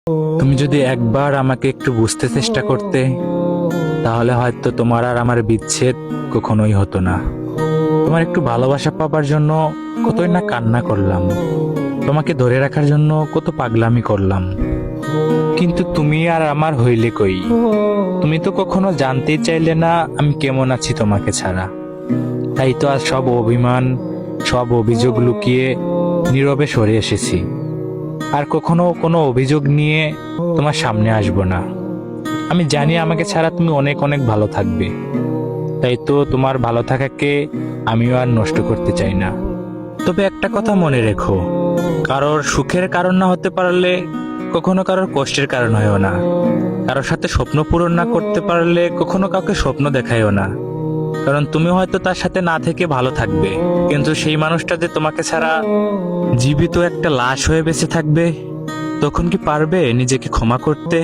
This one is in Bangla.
তুমি যদি একবার আমাকে একটু বুঝতে চেষ্টা করতে, তাহলে হয়তো তোমার আর আমার বিচ্ছেদ কখনোই হতো না। তোমার একটু ভালোবাসা পাবার জন্য কতই না কান্না করলাম, তোমাকে ধরে রাখার জন্য কত পাগলামি করলাম, কিন্তু তুমি আর আমার হইলে কই? তুমি তো কখনো জানতেই চাইলে না আমি কেমন আছি তোমাকে ছাড়া। তাই তো আজ সব অভিমান, সব অভিযোগ লুকিয়ে নীরবে সরে এসেছি। আর কখনো কোনো অভিযোগ নিয়ে তোমার সামনে আসবো না। আমি জানি আমাকে ছাড়া তুমি অনেক অনেক ভালো থাকবে, তাই তো তোমার ভালো থাকাকে আমিও আর নষ্ট করতে চাই না। তবে একটা কথা মনে রেখো, কারোর সুখের কারণ না হতে পারলে কখনো কারোর কষ্টের কারণ হয়েও না। কারোর সাথে স্বপ্ন পূরণ না করতে পারলে কখনো কাউকে স্বপ্ন দেখায়ও না। কারণ তুমি হয়তো তার সাথে না থেকে ভালো থাকবে, কিন্তু সেই মানুষটা যে তোমাকে ছাড়া জীবিত একটা লাশ হয়ে বেঁচে থাকবে, তখন কি পারবে নিজেকে ক্ষমা করতে?